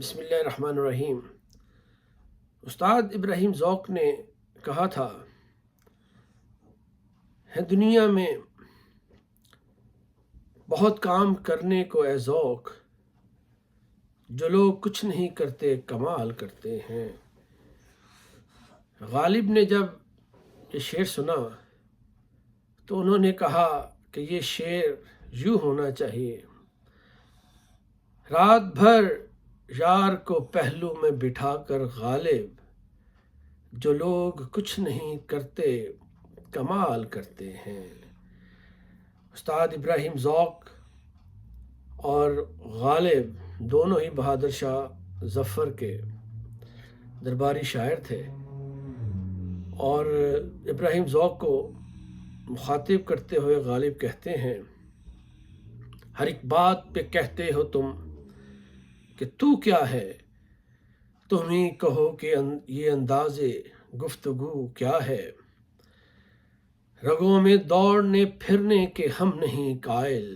बिस्मिल्लाहिर्रहमानिर्रहीम। उस्ताद इब्राहिम ज़ौक़ ने कहा था, है दुनिया में बहुत काम करने को ए ज़ौक़, जो लोग कुछ नहीं करते कमाल करते हैं। गालिब ने जब ये शेर सुना तो उन्होंने कहा कि ये शेर यूँ होना चाहिए, रात भर यार को पहलू में बिठाकर गालिब, जो लोग कुछ नहीं करते कमाल करते हैं। उस्ताद इब्राहिम ज़ौक़ और गालिब दोनों ही बहादुर शाह ज़फ़र के दरबारी शायर थे और इब्राहिम ज़ौक़ को मुखातिब करते हुए गालिब कहते हैं, हर एक बात पे कहते हो तुम कि तू क्या है, तुम ही कहो कि ये अंदाज़े गुफ्तगू क्या है। रगों में दौड़ने फिरने के हम नहीं कायल,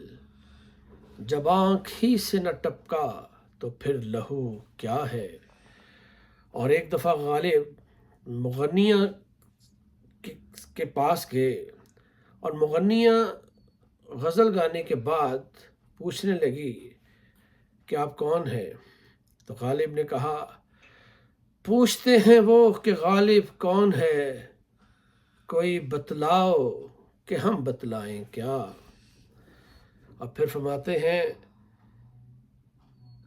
जब आँख ही से न टपका तो फिर लहू क्या है। और एक दफ़ा गालिब मुग़न्निया के पास गए और मुग़न्निया गज़ल गाने के बाद पूछने लगी कि आप कौन हैं। तो गालिब ने कहा, पूछते हैं वो कि गालिब कौन है, कोई बतलाओ कि हम बतलाएं क्या। अब फिर फरमाते हैं,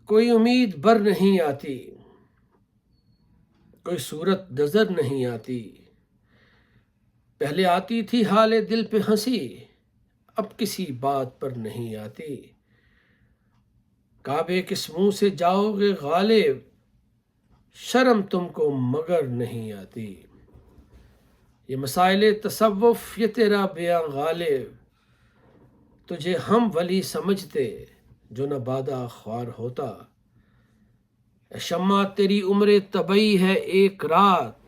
कोई उम्मीद बर नहीं आती, कोई सूरत नज़र नहीं आती, पहले आती थी हाले दिल पे हंसी, अब किसी बात पर नहीं आती। काबे किस मुंह से जाओगे गालिब, शर्म तुमको मगर नहीं आती। ये मसाइले तसव्वुफ ये तेरा बयां गालिब, तुझे हम वली समझते जो न बादा ख्वार होता। शम्मा तेरी उम्र तबई है एक रात,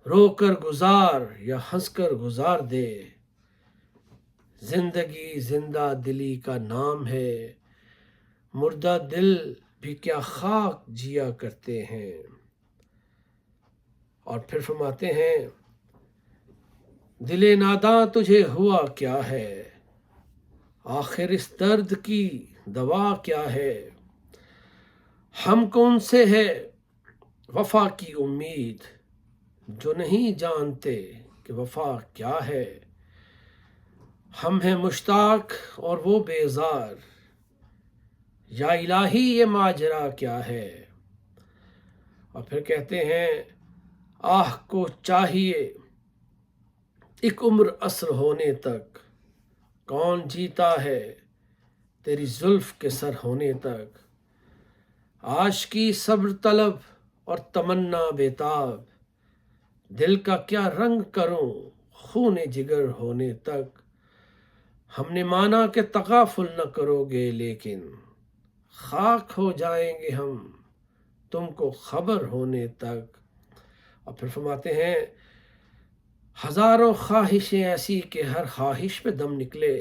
रोकर गुजार या हंसकर गुजार दे। जिंदगी जिंदा दिली का नाम है, मुर्दा दिल भी क्या खाक जिया करते हैं। और फिर फरमाते हैं, दिले नादां तुझे हुआ क्या है, आखिर इस दर्द की दवा क्या है। हमको उनसे है वफा की उम्मीद, जो नहीं जानते कि वफा क्या है। हम हैं मुश्ताक और वो बेजार, या इलाही ये माजरा क्या है। और फिर कहते हैं, आह को चाहिए एक उम्र असर होने तक, कौन जीता है तेरी जुल्फ के सर होने तक। आशिकी सब्र तलब और तमन्ना बेताब, दिल का क्या रंग करूं खूने जिगर होने तक। हमने माना कि तगाफुल न करोगे, लेकिन खाक हो जाएंगे हम तुमको खबर होने तक। और फिर फरमाते हैं, हजारों ख्वाहिशें ऐसी कि हर ख्वाहिश पे दम निकले,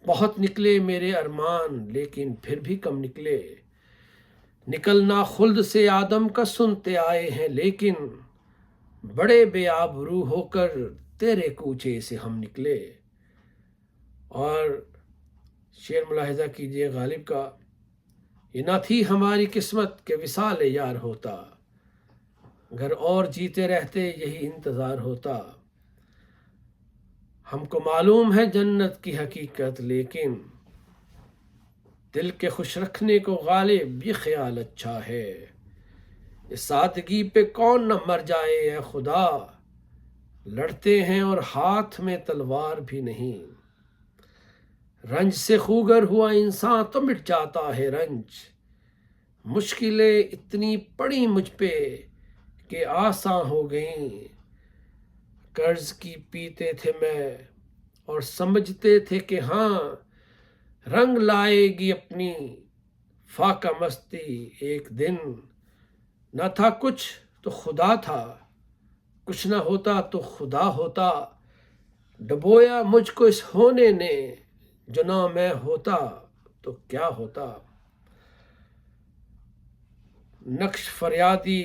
बहुत निकले मेरे अरमान लेकिन फिर भी कम निकले। निकलना खुल्द से आदम का सुनते आए हैं, लेकिन बड़े बेआबरू होकर तेरे कूचे से हम निकले। और शेर मुलाहिजा कीजिए गालिब का, ये ना थी हमारी किस्मत के विसाल यार होता, घर और जीते रहते यही इंतज़ार होता। हमको मालूम है जन्नत की हकीकत, लेकिन दिल के खुश रखने को गालिब ये ख्याल अच्छा है। इस सादगी पे कौन न मर जाए ए खुदा, लड़ते हैं और हाथ में तलवार भी नहीं। रंज से खूगर हुआ इंसान तो मिट जाता है रंज, मुश्किलें इतनी पड़ी मुझ पे कि आसान हो गईं। कर्ज की पीते थे मैं और समझते थे कि हाँ, रंग लाएगी अपनी फाका मस्ती एक दिन। न था कुछ तो खुदा था, कुछ न होता तो खुदा होता। डबोया मुझको इस होने ने, जो ना मैं होता तो क्या होता। نقش فریادی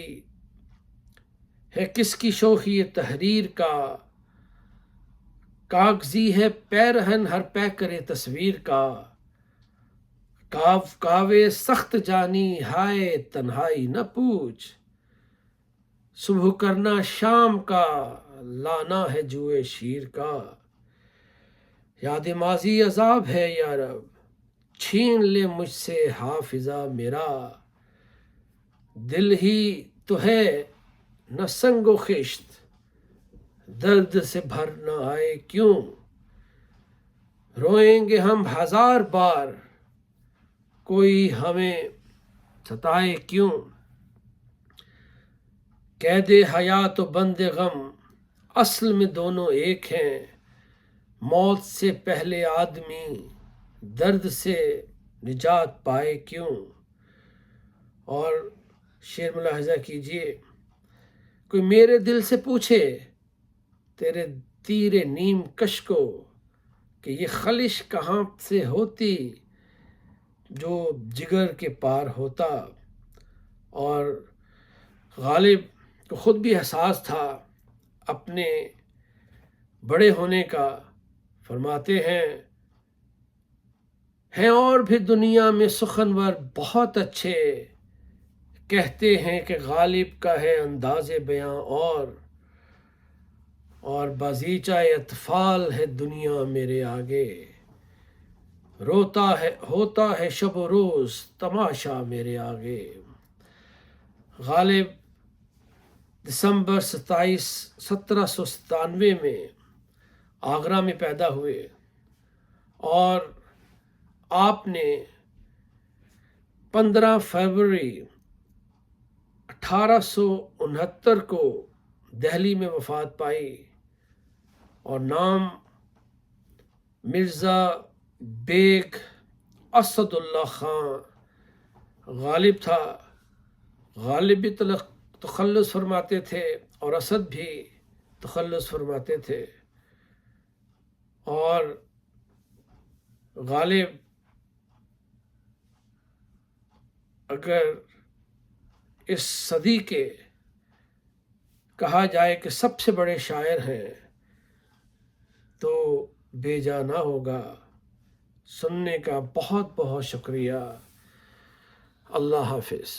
ہے کس کی شوخی تحریر کا، کاغذی ہے پیرہن ہر پیکر تصویر کا، کاوے سخت جانی ہائے تنہائی نہ پوچھ، صبح کرنا شام کا لانا ہے جوئے شیر کا، یاد ماضی عذاب ہے یا رب چھین لے مجھ سے حافظہ میرا، دل ہی تو ہے نہ سنگ و خشت درد سے بھر نہ آئے کیوں، روئیں گے ہم ہزار بار کوئی ہمیں ستائے کیوں، قید حیات و بند غم اصل میں دونوں ایک ہیں، موت سے پہلے آدمی درد سے نجات پائے کیوں۔ اور شعر ملاحظہ کیجئے، کوئی میرے دل سے پوچھے تیرے تیر نیم کش کو کہ یہ خلش کہاں سے ہوتی جو جگر کے پار ہوتا، اور غالب کو خود بھی احساس تھا اپنے بڑے ہونے کا، فرماتے ہیں اور بھی دنیا میں سخنور بہت اچھے، کہتے ہیں کہ غالب کا ہے انداز بیاں اور بازیچہ اطفال ہے دنیا میرے آگے، ہوتا ہے شب و روز تماشا میرے آگے۔ غالب دسمبر 27 1797 میں آگرہ میں پیدا ہوئے، اور آپ نے 15 فروری 1869 کو دہلی میں وفات پائی، اور نام مرزا بیگ اسد اللہ خان غالب تھا۔ غالب بھی تخلص فرماتے تھے اور اسد بھی تخلص فرماتے تھے، اور غالب اگر اس صدی کے کہا جائے کہ سب سے بڑے شاعر ہیں تو بے جا نہ ہوگا۔ سننے کا بہت بہت شکریہ۔ اللہ حافظ۔